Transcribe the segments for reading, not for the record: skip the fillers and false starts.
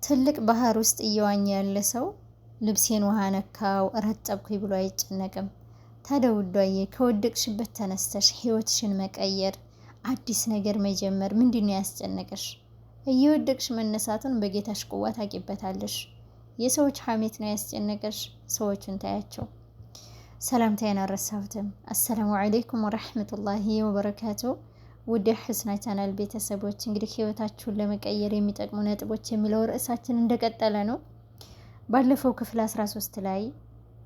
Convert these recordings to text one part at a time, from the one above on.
ትልቅ ባህር ውስጥ እየዋኘ ያለ ሰው ልብሴን ውሃ ነካው ረጠብኩኝ ብሎ አይጨነቅም። ታዲያ ውዷዬ ከወደቅሽበት ተነስተሽ ህይወትሽን መቀየር አዲስ ነገር መጀመር ምንድነው ያስጨነቀሽ? እየወደቅሽ መነሳቱን በጌታሽ ቁዋ ታቂበታለሽ። የሰዎች ሐሜት ነው ያስጨነቀሽ? ሰዎችን ታያቸው። ሰላምታዬን አልረሳሁትም። አሰላሙ አለይኩም ወራህመቱላሂ ወበረካቱ። ውድ ህስና ቻናል ቤተሰቦች እንግዲህ ህይወታችሁን ለመቀየር የሚጠቅሙ ነጥቦች የሚለው ርዕሳችን እንደቀጠለ ነው። ባለፈው ክፍል 13 ላይ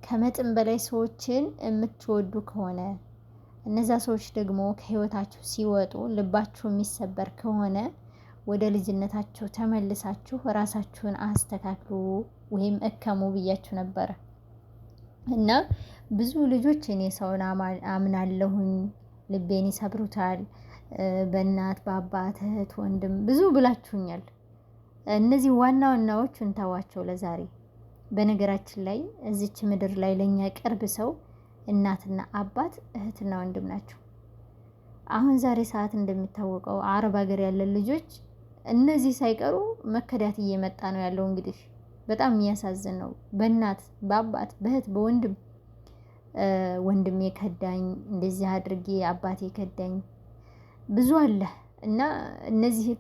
ከመጠን በላይ ሰዎችን የምትወዱ ከሆነ እነዛ ሰዎች ደግሞ ከህይወታችሁ ሲወጡ ልባችሁ የሚሰበር ከሆነ ወደ ልጅነታችሁ ተመልሳችሁ ራሳችሁን አስተካክሉ ወይም እከሙ ብያችሁ ነበረ። እና ብዙ ልጆች እኔ ሰውን አምናለሁኝ ልቤን ይሰብሩታል፣ በእናት በአባት እህት ወንድም ብዙ ብላችሁኛል። እነዚህ ዋና ዋናዎች እንተዋቸው ለዛሬ። በነገራችን ላይ እዚች ምድር ላይ ለኛ ቅርብ ሰው እናትና አባት እህትና ወንድም ናቸው። አሁን ዛሬ ሰዓት እንደሚታወቀው አረብ ሀገር ያለን ልጆች እነዚህ ሳይቀሩ መከዳት እየመጣ ነው ያለው። እንግዲህ በጣም የሚያሳዝን ነው። በእናት በአባት በእህት በወንድም ወንድሜ ከዳኝ እንደዚህ አድርጌ አባቴ ከዳኝ ብዙ አለ እና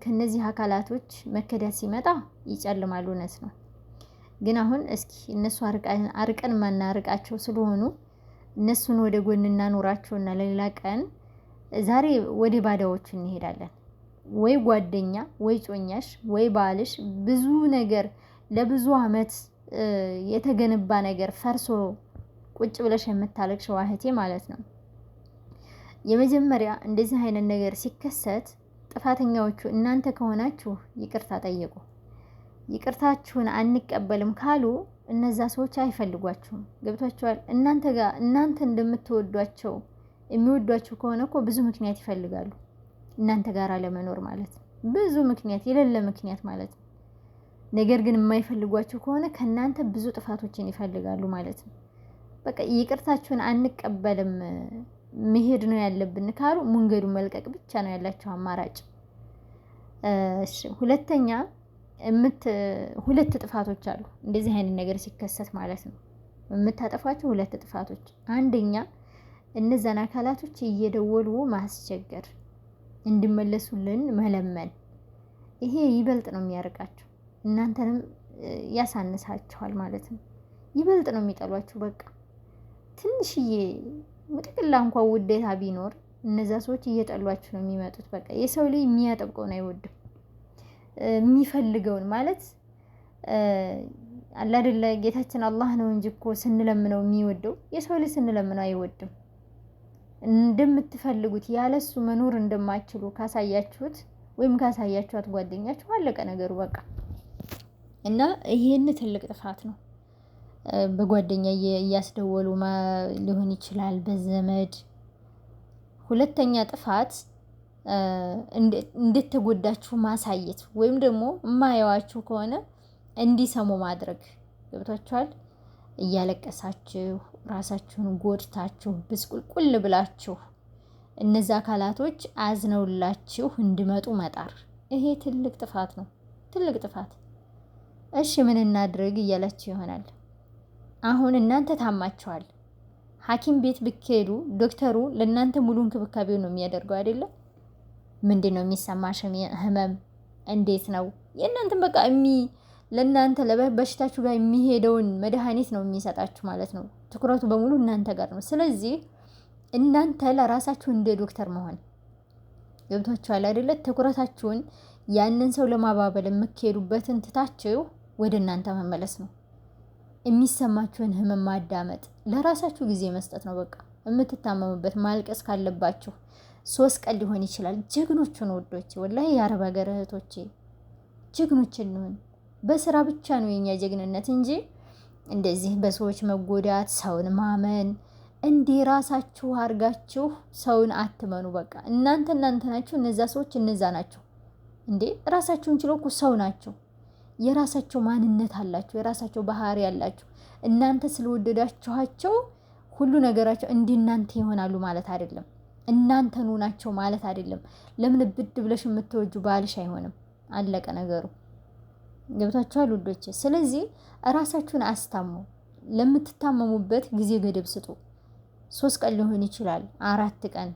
ከነዚህ አካላቶች መከዳት ሲመጣ ይጨልማል። እውነት ነው። ግን አሁን እስኪ እነሱ አርቀን ማናርቃቸው ስለሆኑ እነሱን ወደ ጎን እናኖራቸውና ለሌላ ቀን ዛሬ ወደ ባዳዎቹ እንሄዳለን። ወይ ጓደኛ ወይ ጮኛሽ ወይ ባልሽ ብዙ ነገር ለብዙ አመት የተገነባ ነገር ፈርሶ ቁጭ ብለሽ የምታለቅሽው እህቴ ማለት ነው። የመጀመሪያ እንደዚህ አይነት ነገር ሲከሰት ጥፋተኛዎቹ እናንተ ከሆናችሁ ይቅርታ ጠይቁ። ይቅርታችሁን አንቀበልም ካሉ እነዛ ሰዎች አይፈልጓችሁም። ገብቷችኋል? እናንተ እንደምትወዷቸው የሚወዷችሁ ከሆነ እኮ ብዙ ምክንያት ይፈልጋሉ እናንተ ጋር ለመኖር ማለት ነው። ብዙ ምክንያት የሌለ ምክንያት ማለት ነው። ነገር ግን የማይፈልጓችሁ ከሆነ ከእናንተ ብዙ ጥፋቶችን ይፈልጋሉ ማለት ነው። በቃ ይቅርታችሁን አንቀበልም መሄድ ነው ያለብን ካሉ መንገዱን መልቀቅ ብቻ ነው ያላቸው አማራጭ። እሺ ሁለተኛ ሁለት ጥፋቶች አሉ እንደዚህ አይነት ነገር ሲከሰት ማለት ነው። የምታጠፏቸው ሁለት ጥፋቶች፣ አንደኛ እነዛን አካላቶች እየደወሉ ማስቸገር፣ እንዲመለሱልን መለመን። ይሄ ይበልጥ ነው የሚያርቃቸው፣ እናንተንም ያሳንሳችኋል ማለት ነው። ይበልጥ ነው የሚጠሏችሁ። በቃ ትንሽዬ ሙጥቅላ እንኳን ውዴታ ቢኖር እነዛ ሰዎች እየጠሏችሁ ነው የሚመጡት። በቃ የሰው ልጅ የሚያጠብቀውን አይወድም። የሚፈልገውን ማለት አለ አይደለ? ጌታችን አላህ ነው እንጂ እኮ ስንለምነው የሚወደው የሰው ልጅ ስንለምነው አይወድም። እንደምትፈልጉት ያለሱ መኖር እንደማይችሉ ካሳያችሁት ወይም ካሳያችኋት ጓደኛችሁ አለቀ ነገሩ በቃ። እና ይሄን ትልቅ ጥፋት ነው። በጓደኛ እያስደወሉ ሊሆን ይችላል፣ በዘመድ። ሁለተኛ ጥፋት እንድትጎዳችሁ ማሳየት ወይም ደግሞ የማያዋችሁ ከሆነ እንዲሰሙ ማድረግ። ገብቷችኋል? እያለቀሳችሁ ራሳችሁን ጎድታችሁ ብስቁልቁል ብላችሁ እነዛ አካላቶች አዝነውላችሁ እንዲመጡ መጣር። ይሄ ትልቅ ጥፋት ነው፣ ትልቅ ጥፋት። እሺ ምን እናድርግ እያላችሁ ይሆናል። አሁን እናንተ ታማችኋል። ሐኪም ቤት ብትሄዱ ዶክተሩ ለእናንተ ሙሉ እንክብካቤው ነው የሚያደርገው አይደለም? ምንድነው የሚሰማሽ ህመም እንዴት ነው? የእናንተን በቃ ለእናንተ ለበሽታችሁ ጋር የሚሄደውን መድኃኒት ነው የሚሰጣችሁ ማለት ነው። ትኩረቱ በሙሉ እናንተ ጋር ነው። ስለዚህ እናንተ ለራሳችሁ እንደ ዶክተር መሆን ገብቷችኋል አይደለ? ትኩረታችሁን ያንን ሰው ለማባበል የምትሄዱበትን ትታችሁ ወደ እናንተ መመለስ ነው። የሚሰማችሁን ህመም ማዳመጥ፣ ለራሳችሁ ጊዜ መስጠት ነው። በቃ የምትታመሙበት ማልቀስ ካለባችሁ 3 ቀን ሊሆን ይችላል። ጀግኖቹን ወዶቼ ወላሂ የአረብ ሀገር እህቶቼ ጀግኖች እንሁን። በስራ ብቻ ነው የኛ ጀግንነት እንጂ እንደዚህ በሰዎች መጎዳት፣ ሰውን ማመን እንዲህ ራሳችሁ አርጋችሁ ሰውን አትመኑ። በቃ እናንተ ናችሁ፣ እነዛ ሰዎች እነዛ ናቸው። እንዴ ራሳችሁን ችለው እኮ ሰው ናቸው። የራሳቸው ማንነት አላቸው፣ የራሳቸው ባህሪ አላቸው። እናንተ ስለወደዳችኋቸው ሁሉ ነገራቸው እንዲህ እናንተ ይሆናሉ ማለት አይደለም። እናንተኑ ናቸው ማለት አይደለም። ለምን ብድ ብለሽ የምትወጁ ባልሽ አይሆንም። አለቀ ነገሩ። ገብታችኋል ውዶች? ስለዚህ እራሳችሁን አስታሙ። ለምትታመሙበት ጊዜ ገደብ ስጡ። 3 ቀን ሊሆን ይችላል፣ 4 ቀን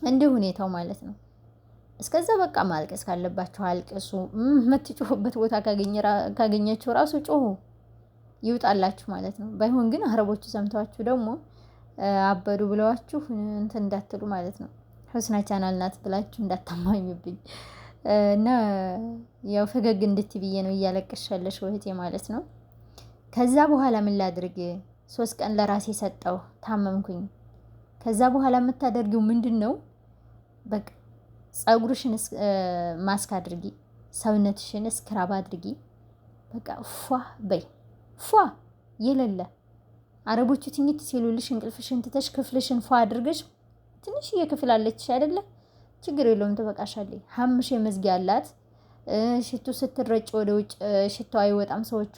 እንደ ሁኔታው ማለት ነው። እስከዛ በቃ ማልቀስ ካለባችሁ አልቅሱ። የምትጮሁበት ቦታ ካገኛችሁ ራሱ ጮሁ፣ ይውጣላችሁ ማለት ነው። ባይሆን ግን አረቦቹ ሰምተዋችሁ ደግሞ አበዱ ብለዋችሁ እንትን እንዳትሉ ማለት ነው። ሁስና ቻናል ናት ብላችሁ እንዳታማኙብኝ እና ያው ፈገግ እንድትብዬ ነው እያለቀሽ ያለሽ እህቴ ማለት ነው። ከዛ በኋላ ምን ላድርግ? 3 ቀን ለራሴ ሰጠው፣ ታመምኩኝ። ከዛ በኋላ የምታደርጊው ምንድን ነው? በቃ ፀጉርሽን ማስክ አድርጊ፣ ሰውነትሽን ስክራብ አድርጊ። በቃ ፏ በይ፣ ፏ የሌለ አረቦቹ ትኝት ሲሉልሽ እንቅልፍሽን ትተሽ ክፍልሽን ፏ አድርገሽ፣ ትንሽዬ ክፍል አለች አይደለ? ችግር የለውም ትበቃሻለች። ሀምሽ የመዝጊያ አላት። ሽቱ ስትረጭ ወደ ውጭ ሽታው አይወጣም፣ ሰዎቹ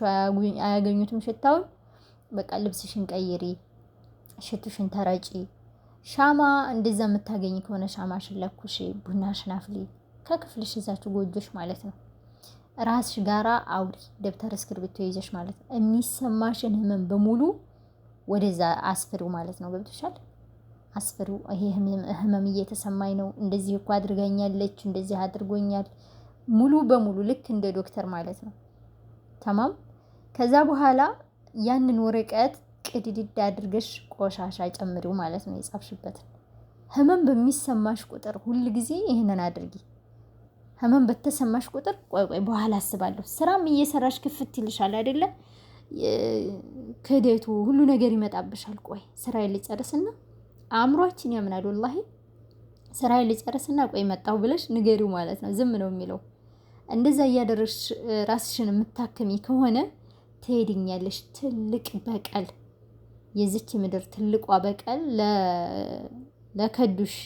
አያገኙትም ሽታውን። በቃ ልብስሽን ቀይሪ፣ ሽቱሽን ተረጪ። ሻማ እንደዛ የምታገኝ ከሆነ ሻማሽን ለኩሽ፣ ቡናሽን አፍሊ፣ ከክፍልሽ ይዛችሁ ጎጆሽ ማለት ነው። ራስሽ ጋራ አውሪ፣ ደብተር እስክርቢቶ ይዘሽ ማለት ነው። የሚሰማሽን ህመም በሙሉ ወደዛ አስፍሪው ማለት ነው። ገብቶሻል? አስፍሪው። ይሄ ህመም እየተሰማኝ ነው፣ እንደዚህ እኮ አድርጋኛለች፣ እንደዚህ አድርጎኛል፣ ሙሉ በሙሉ ልክ እንደ ዶክተር ማለት ነው። ተማም። ከዛ በኋላ ያንን ወረቀት ቅድድድ አድርገሽ ቆሻሻ ጨምሪው ማለት ነው። የጻፍሽበትን ህመም በሚሰማሽ ቁጥር ሁል ጊዜ ይህንን አድርጊ። ህመም በተሰማሽ ቁጥር ቆይ በኋላ አስባለሁ። ስራም እየሰራሽ ክፍት ይልሻል አይደለ? ክህደቱ ሁሉ ነገር ይመጣብሻል። ቆይ ስራዬን ልጨርስና አእምሯችን ያምናል። ወላሂ ስራዬን ልጨርስና ቆይ መጣሁ ብለሽ ንገሪው ማለት ነው። ዝም ነው የሚለው። እንደዛ እያደረግሽ ራስሽን የምታከሚ ከሆነ ትሄድኛለሽ። ትልቅ በቀል፣ የዚች ምድር ትልቋ በቀል ለከዱሽ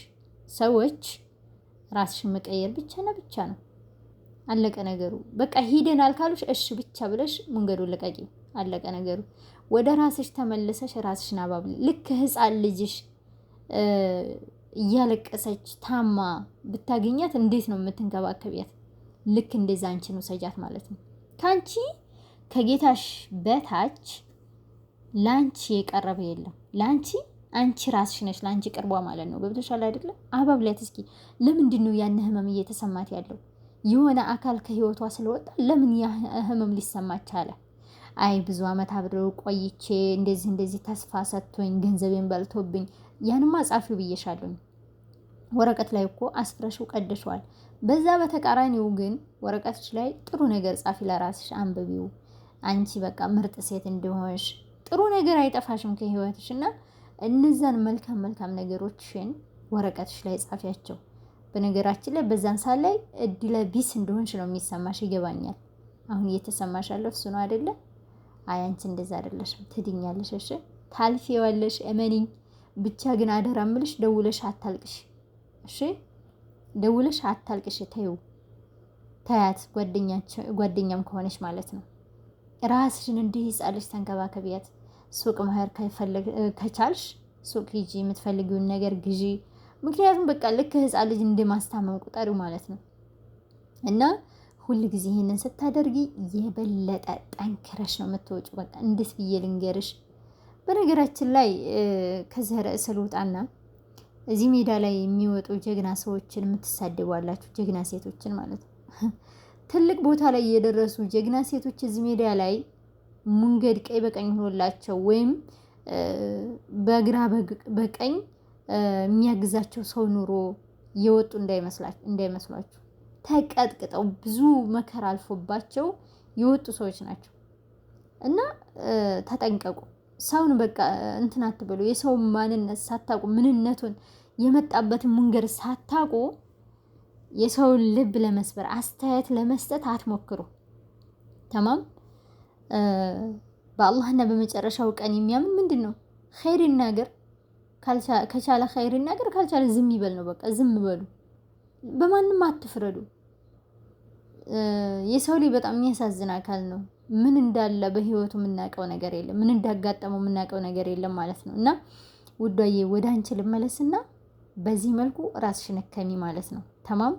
ሰዎች ራስሽን መቀየር ብቻና ብቻ ነው። አለቀ ነገሩ። በቃ ሂደናል ካሉሽ እሺ ብቻ ብለሽ መንገዱን ልቀቂ። አለቀ ነገሩ። ወደ ራስሽ ተመልሰሽ ራስሽን አባብሊ። ልክ ህፃን ልጅሽ እያለቀሰች ታማ ብታገኛት እንዴት ነው የምትንከባከቢያት? ልክ እንደዛ አንቺን ውሰጃት ማለት ነው። ካንቺ ከጌታሽ በታች ላንቺ የቀረበ የለም። ላንቺ አንቺ ራስሽ ነሽ ላንቺ ቅርቧ ማለት ነው። ገብቶሻል አይደለ? አባብላት እስኪ። ለምንድን ነው ያን ህመም እየተሰማት ያለው? የሆነ አካል ከህይወቷ ስለወጣ ለምን ያ ህመም ሊሰማች አለ? አይ ብዙ አመት አብረው ቆይቼ እንደዚህ ተስፋ ሰጥቶኝ ገንዘቤን በልቶብኝ፣ ያንማ ጻፊው ብዬሻለሁ። ወረቀት ላይ እኮ አስፍረሽው ቀደሽዋል። በዛ በተቃራኒው ግን ወረቀትሽ ላይ ጥሩ ነገር ጻፊ፣ ለራስሽ አንብቢው። አንቺ በቃ ምርጥ ሴት እንደሆንሽ ጥሩ ነገር አይጠፋሽም ከህይወትሽ እና እነዛን መልካም ነገሮችን ወረቀትሽ ላይ ጻፊያቸው። በነገራችን ላይ በዛን ሰዓት ላይ እድለ ቢስ እንደሆንሽ ነው የሚሰማሽ። ይገባኛል። አሁን እየተሰማሽ ያለው እሱ ነው አይደለ? አይ አንቺ እንደዛ አይደለሽም፣ ትድኛለሽ። እሺ ታልፊዋለሽ፣ እመኒኝ። ብቻ ግን አደራ እምልሽ ደውለሽ አታልቅሽ። እሺ ደውለሽ አታልቅሽ። ተይው፣ ታያት፣ ጓደኛም ከሆነች ማለት ነው። ራስሽን እንዲህ ይጻልሽ፣ ተንከባከቢያት። ሱቅ መሄድ ከቻልሽ ሱቅ ሂጂ፣ የምትፈልጊውን ነገር ግዢ። ምክንያቱም በቃ ልክ ህፃን ልጅ እንደማስታመም ቁጠሪው ማለት ነው። እና ሁል ጊዜ ይሄንን ስታደርጊ የበለጠ ጠንክረሽ ነው የምትወጪው። በቃ እንዴት ብዬ ልንገርሽ? በነገራችን ላይ ከዚህ ርዕስ ልውጣና እዚህ ሜዳ ላይ የሚወጡ ጀግና ሰዎችን የምትሳደቧላችሁ፣ ጀግና ሴቶችን ማለት ነው። ትልቅ ቦታ ላይ የደረሱ ጀግና ሴቶች እዚህ ሜዳ ላይ መንገድ ቀኝ በቀኝ ሆኖላቸው ወይም በግራ በቀኝ የሚያግዛቸው ሰው ኑሮ የወጡ እንዳይመስሏችሁ። ተቀጥቅጠው ብዙ መከራ አልፎባቸው የወጡ ሰዎች ናቸው። እና ተጠንቀቁ። ሰውን በቃ እንትን አትበሉ። የሰው ማንነት ሳታቁ፣ ምንነቱን የመጣበትን መንገድ ሳታቁ የሰውን ልብ ለመስበር አስተያየት ለመስጠት አትሞክሩ። ተማም። በአላህና በመጨረሻው ቀን የሚያምን ምንድን ነው ኸይር ይናገር፣ ከቻለ ኸይር ይናገር፣ ካልቻለ ዝም ይበል ነው። በቃ ዝም በሉ። በማንም አትፍረዱ። የሰው ልጅ በጣም የሚያሳዝን አካል ነው። ምን እንዳለ በህይወቱ የምናውቀው ነገር የለም። ምን እንዳጋጠመው የምናውቀው ነገር የለም ማለት ነው። እና ውዷዬ ወደ አንቺ ልመለስና በዚህ መልኩ ራስሽን እከሚ ማለት ነው። ተማም።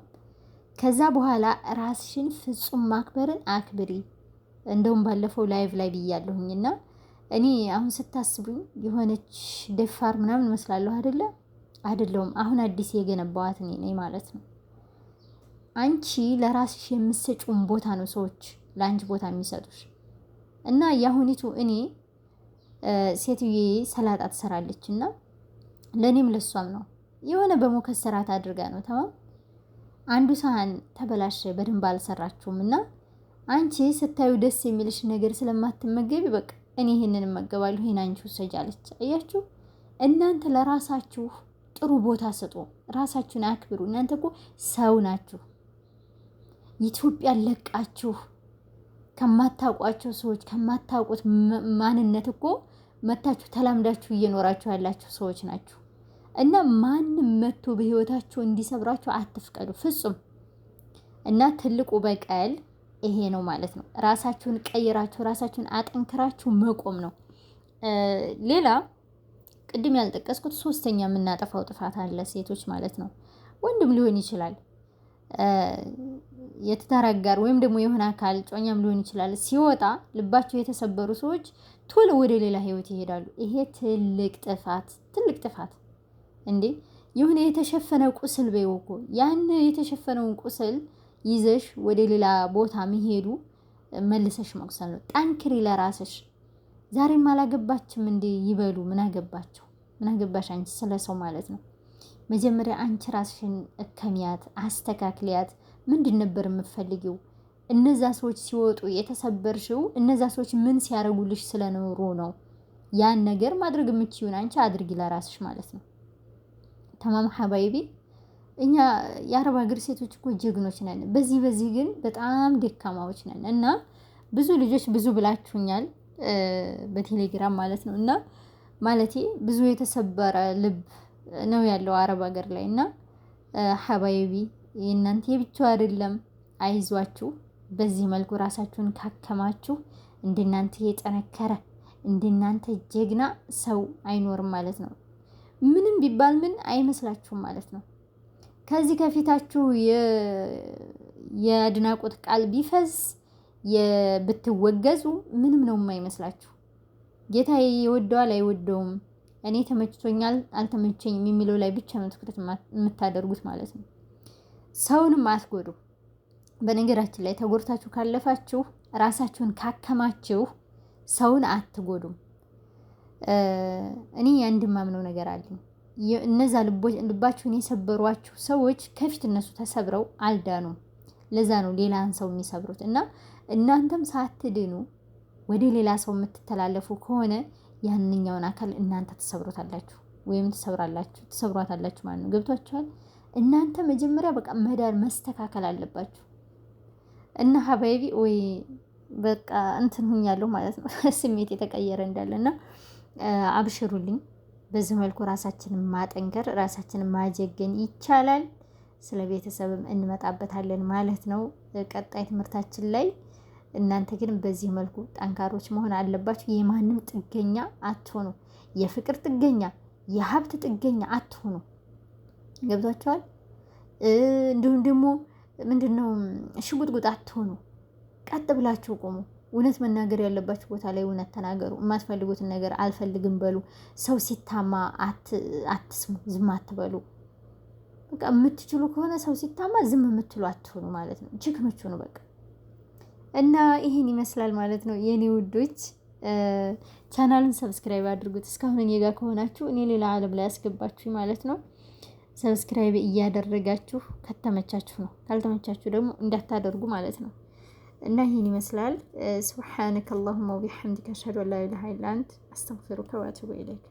ከዛ በኋላ ራስሽን ፍጹም ማክበርን አክብሪ። እንደውም ባለፈው ላይቭ ላይ ብያለሁኝና እኔ አሁን ስታስቡኝ የሆነች ደፋር ምናምን መስላለሁ አይደለሁም። አሁን አዲስ የገነባዋት እኔ ነኝ ማለት ነው። አንቺ ለራስሽ የምትሰጪውን ቦታ ነው ሰዎች ለአንቺ ቦታ የሚሰጡሽ። እና የአሁኒቱ እኔ ሴትዬ ሰላጣ ትሰራለች እና ለእኔም ለሷም ነው የሆነ በሞከሰራት አድርጋ ነው ተማም አንዱ ሳህን ተበላሸ፣ በደንብ አልሰራችሁም እና አንቺ ስታዩ ደስ የሚልሽ ነገር ስለማትመገቢ በቃ እኔ ይሄንን እመገባለሁ ይሄን አንቺ ውሰጂ አለች። አያችሁ፣ እናንተ ለራሳችሁ ጥሩ ቦታ ስጡ፣ ራሳችሁን አክብሩ። እናንተ እኮ ሰው ናችሁ። ኢትዮጵያን ለቃችሁ ከማታውቋቸው ሰዎች ከማታውቁት ማንነት እኮ መታችሁ ተላምዳችሁ እየኖራችሁ ያላችሁ ሰዎች ናችሁ። እና ማንም መቶ በህይወታችሁ እንዲሰብራችሁ አትፍቀዱ ፍጹም። እና ትልቁ በቀል ይሄ ነው ማለት ነው። ራሳችሁን ቀይራችሁ ራሳችሁን አጠንክራችሁ መቆም ነው። ሌላ ቅድም ያልጠቀስኩት ሶስተኛ የምናጠፋው ጥፋት አለ ሴቶች ማለት ነው። ወንድም ሊሆን ይችላል፣ የትዳር አጋር ወይም ደግሞ የሆነ አካል ጮኛም ሊሆን ይችላል። ሲወጣ ልባቸው የተሰበሩ ሰዎች ቶሎ ወደ ሌላ ህይወት ይሄዳሉ። ይሄ ትልቅ ጥፋት እንዴ! የሆነ የተሸፈነ ቁስል በይው እኮ ያን የተሸፈነውን ቁስል ይዘሽ ወደ ሌላ ቦታ መሄዱ መልሰሽ መቁሰል ነው። ጠንክሪ ለራስሽ። ዛሬም አላገባችም እንዴ ይበሉ። ምን አገባሽ አንቺ ስለሰው ማለት ነው። መጀመሪያ አንቺ ራስሽን እከሚያት፣ አስተካክሊያት። ምንድን ነበር የምትፈልጊው? እነዛ ሰዎች ሲወጡ የተሰበርሽው እነዛ ሰዎች ምን ሲያረጉልሽ ስለኖሩ ነው። ያን ነገር ማድረግ የምትችይውን አንቺ አድርጊ ለራስሽ ማለት ነው። ተማም ሐባይቢ፣ እኛ የአረብ ሀገር ሴቶች እኮ ጀግኖች ነን። በዚህ ግን በጣም ደካማዎች ነን። እና ብዙ ልጆች ብዙ ብላችሁኛል በቴሌግራም ማለት ነው። እና ማለቴ ብዙ የተሰበረ ልብ ነው ያለው አረብ ሀገር ላይ። እና ሐባይቢ የእናንተ የብቻው አይደለም፣ አይዟችሁ። በዚህ መልኩ ራሳችሁን ካከማችሁ እንደናንተ የጠነከረ እንደናንተ ጀግና ሰው አይኖርም ማለት ነው። ምንም ቢባል ምን አይመስላችሁም ማለት ነው። ከዚህ ከፊታችሁ የአድናቆት ቃል ቢፈስ ብትወገዙ ምንም ነው የማይመስላችሁ። ጌታዬ ይወደዋል አይወደውም፣ እኔ ተመችቶኛል አልተመቸኝም የሚለው ላይ ብቻ ነው ትኩረት የምታደርጉት ማለት ነው። ሰውንም አትጎዱ። በነገራችን ላይ ተጎድታችሁ ካለፋችሁ ራሳችሁን ካከማችሁ ሰውን አትጎዱም። እኔ አንድ ማምነው ነገር አለኝ። እነዛ ልባችሁን የሰበሯችሁ ሰዎች ከፊት እነሱ ተሰብረው አልዳኑም። ለዛ ነው ሌላን ሰው የሚሰብሩት። እና እናንተም ሳትድኑ ወደ ሌላ ሰው የምትተላለፉ ከሆነ ያንኛውን አካል እናንተ ትሰብሩታላችሁ ወይም ትሰብሯታላችሁ ማለት ነው። ገብቷችኋል? እናንተ መጀመሪያ በቃ መዳን መስተካከል አለባችሁ። እና ሀባይቢ ወይ በቃ እንትን ሁኛለሁ ማለት ነው። ስሜት የተቀየረ እንዳለና አብሽሩልኝ። በዚህ መልኩ ራሳችንን ማጠንከር ራሳችንን ማጀገን ይቻላል። ስለ ቤተሰብም እንመጣበታለን ማለት ነው ቀጣይ ትምህርታችን ላይ። እናንተ ግን በዚህ መልኩ ጠንካሮች መሆን አለባችሁ። የማንም ጥገኛ አትሆኑ። የፍቅር ጥገኛ፣ የሀብት ጥገኛ አትሆኑ። ገብቷችኋል? እንዲሁም ደግሞ ምንድነው ሽጉጥጉጥ አትሆኑ። ቀጥ ብላችሁ ቆሙ። እውነት መናገር ያለባችሁ ቦታ ላይ እውነት ተናገሩ። የማትፈልጉትን ነገር አልፈልግም በሉ። ሰው ሲታማ አትስሙ፣ ዝም አትበሉ። በቃ የምትችሉ ከሆነ ሰው ሲታማ ዝም የምትሉ አትሆኑ ማለት ነው። ጀግኖች ሁኑ በቃ። እና ይሄን ይመስላል ማለት ነው የኔ ውዶች። ቻናሉን ሰብስክራይብ አድርጉት። እስካሁን እኔ ጋር ከሆናችሁ እኔ ሌላ ዓለም ላይ ያስገባችሁ ማለት ነው። ሰብስክራይብ እያደረጋችሁ ከተመቻችሁ ነው፣ ካልተመቻችሁ ደግሞ እንዳታደርጉ ማለት ነው። እና ይሄን ይመስላል። ሱብሓነከ አላሁመ ወቢሐምዲከ አሽሀዱ አን ላ ኢላሀ ኢላ አንተ አስተግፊሩከ ወአቱቡ ኢለይክ።